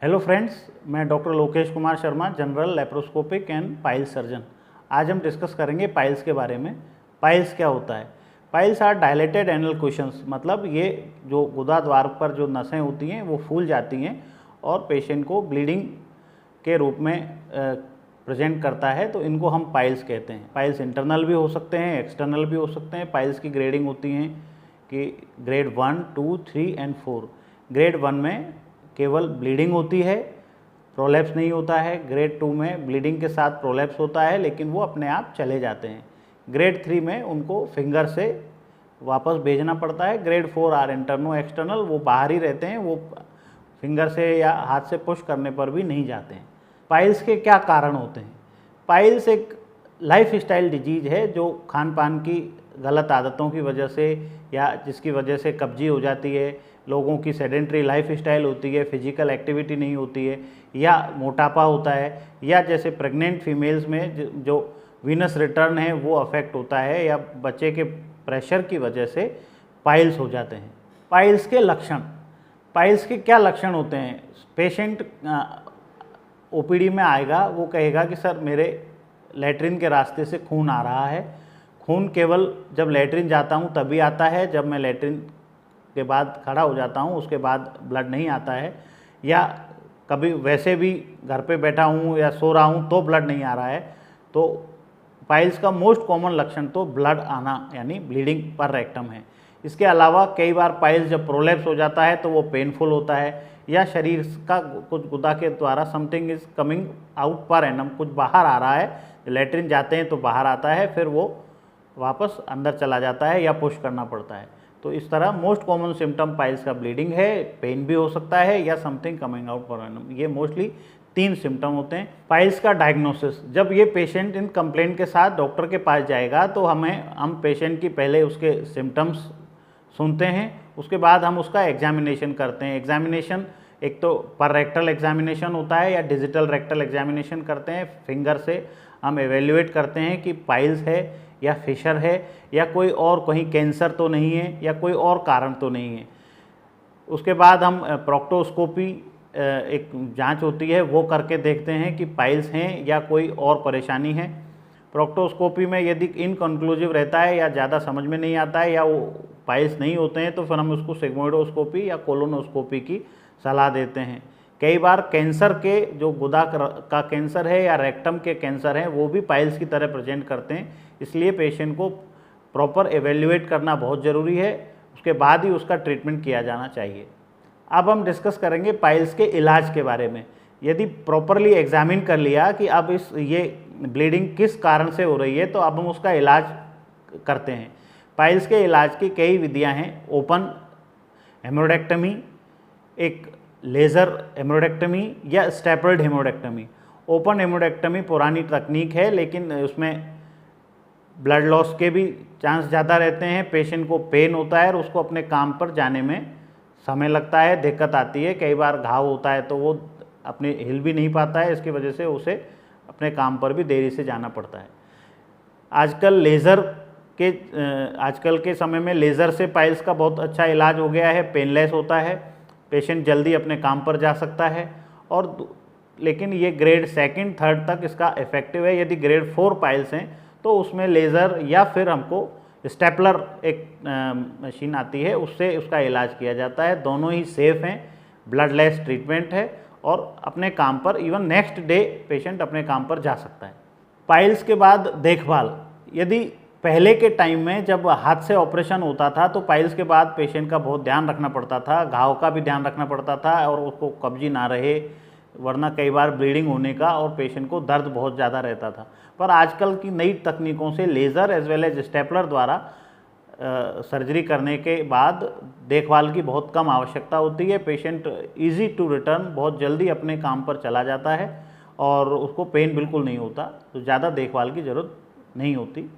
Hello friends, मैं doctor Lokesh Kumar Sharma, general laparoscopic and piles surgeon. आज हम डिस्कस करेंगे पाइल्स के बारे में। पाइल्स क्या होता है? Piles are dilated anal cushions, मतलब ये जो गुदा द्वार पर जो नसें होती हैं वो फूल जाती हैं और पेशेंट को ब्लीडिंग के रूप में प्रेजेंट करता है, तो इनको हम पाइल्स कहते हैं। पाइल्स इंटरनल भी हो सकते हैं, एक्सटर्नल भी हो सकते हैं। पाइल्स की ग्रेडिंग होती हैं कि ग्रेड 1, 2, 3 एंड 4। ग्रेड 1 में केवल ब्लीडिंग होती है, प्रोलैप्स नहीं होता है। ग्रेड 2 में ब्लीडिंग के साथ प्रोलैप्स होता है, लेकिन वो अपने आप चले जाते हैं। ग्रेड 3 में उनको फिंगर से वापस भेजना पड़ता है। ग्रेड 4 आर इंटरनो एक्सटर्नल, वो बाहर ही रहते हैं, वो फिंगर से या हाथ से पुश करने पर भी नहीं जाते हैं। पाइल्स के क्या कारण होते हैं? पाइल्स एक लाइफ स्टाइल डिजीज़ है जो खान पान की गलत आदतों की वजह से या जिसकी वजह से कब्जी हो जाती है, लोगों की सेडेंट्री लाइफ स्टाइल होती है, फिजिकल एक्टिविटी नहीं होती है, या मोटापा होता है, या जैसे प्रेग्नेंट फीमेल्स में जो वीनस रिटर्न है वो अफेक्ट होता है, या बच्चे के प्रेशर की वजह से पाइल्स हो जाते हैं। पाइल्स के लक्षण, पाइल्स के क्या लक्षण होते हैं? पेशेंट ओपीडी में आएगा, वो कहेगा कि सर मेरे लैट्रिन के रास्ते से खून आ रहा है। खून केवल जब लैट्रिन जाता हूँ तभी आता है, जब मैं लैट्रिन के बाद खड़ा हो जाता हूँ उसके बाद ब्लड नहीं आता है, या कभी वैसे भी घर पे बैठा हूँ या सो रहा हूँ तो ब्लड नहीं आ रहा है। तो पाइल्स का मोस्ट कॉमन लक्षण तो ब्लड आना यानी ब्लीडिंग पर रेक्टम है। इसके अलावा कई बार पाइल्स जब प्रोलैप्स हो जाता है तो वो पेनफुल होता है, या शरीर का कुछ गुदा के द्वारा something is coming out per annum, कुछ बाहर आ रहा है। लैट्रिन जाते हैं तो बाहर आता है, फिर वो वापस अंदर चला जाता है या पुश करना पड़ता है। तो इस तरह मोस्ट कॉमन सिम्टम पाइल्स का ब्लीडिंग है, पेन भी हो सकता है, या something coming out per annum. ये मोस्टली 3 सिम्टम होते हैं। पाइल्स का डायग्नोसिस, जब ये पेशेंट इन कंप्लेंट के साथ डॉक्टर के पास जाएगा तो हम पेशेंट की पहले उसके सिम्टम्स सुनते हैं, उसके बाद हम उसका एग्जामिनेशन करते हैं। एग्जामिनेशन एक तो पर रेक्टल एग्जामिनेशन होता है या डिजिटल रेक्टल एग्जामिनेशन करते हैं। फिंगर से हम एवेल्युएट करते हैं कि पाइल्स है या फिशर है, या कोई और कहीं कैंसर तो नहीं है, या कोई और कारण तो नहीं है। उसके बाद हम प्रोक्टोस्कोपी एक जांच होती है, वो करके देखते हैं कि पाइल्स हैं या कोई और परेशानी है। प्रोक्टोस्कोपी में यदि इनकन्क्लूसिव रहता है या ज़्यादा समझ में नहीं आता है या वो पाइल्स नहीं होते हैं, तो फिर हम उसको सिग्मोइडोस्कोपी या कोलोनोस्कोपी की सलाह देते हैं। कई बार कैंसर के जो गुदा का कैंसर है या रेक्टम के कैंसर हैं वो भी पाइल्स की तरह प्रेजेंट करते हैं, इसलिए पेशेंट को प्रॉपर एवेल्युएट करना बहुत ज़रूरी है, उसके बाद ही उसका ट्रीटमेंट किया जाना चाहिए। अब हम डिस्कस करेंगे पाइल्स के इलाज के बारे में। यदि प्रॉपरली एग्जामिन कर लिया कि अब ये ब्लीडिंग किस कारण से हो रही है, तो अब हम उसका इलाज करते हैं। पाइल्स के इलाज की कई विधियां हैं। ओपन हेमोरेक्टमी, एक लेज़र हेमोरेक्टमी, या स्टेपल्ड हेमोरेक्टमी। ओपन हेमोरेक्टमी पुरानी तकनीक है, लेकिन उसमें ब्लड लॉस के भी चांस ज़्यादा रहते हैं। पेशेंट को पेन होता है और उसको अपने काम पर जाने में समय लगता है, दिक्कत आती है। कई बार घाव होता है तो वो अपने हिल भी नहीं पाता है, इसकी वजह से उसे अपने काम पर भी देरी से जाना पड़ता है। आजकल के समय में लेज़र से पाइल्स का बहुत अच्छा इलाज हो गया है, पेनलेस होता है, पेशेंट जल्दी अपने काम पर जा सकता है। लेकिन ये ग्रेड 2, 3 तक इसका इफेक्टिव है। यदि ग्रेड 4 पाइल्स हैं तो उसमें लेज़र या फिर हमको स्टेपलर एक मशीन आती है, उससे उसका इलाज किया जाता है। दोनों ही सेफ़ हैं, ब्लडलेस ट्रीटमेंट है, और अपने काम पर इवन नेक्स्ट डे पेशेंट अपने काम पर जा सकता है। पाइल्स के बाद देखभाल, यदि पहले के टाइम में जब हाथ से ऑपरेशन होता था तो पाइल्स के बाद पेशेंट का बहुत ध्यान रखना पड़ता था, घाव का भी ध्यान रखना पड़ता था और उसको कब्जी ना रहे, वरना कई बार ब्लीडिंग होने का और पेशेंट को दर्द बहुत ज़्यादा रहता था। पर आजकल की नई तकनीकों से laser as well as stapler द्वारा सर्जरी करने के बाद देखभाल की बहुत कम आवश्यकता होती है। पेशेंट इजी टू रिटर्न बहुत जल्दी अपने काम पर चला जाता है और उसको पेन बिल्कुल नहीं होता, तो ज़्यादा देखभाल की ज़रूरत नहीं होती।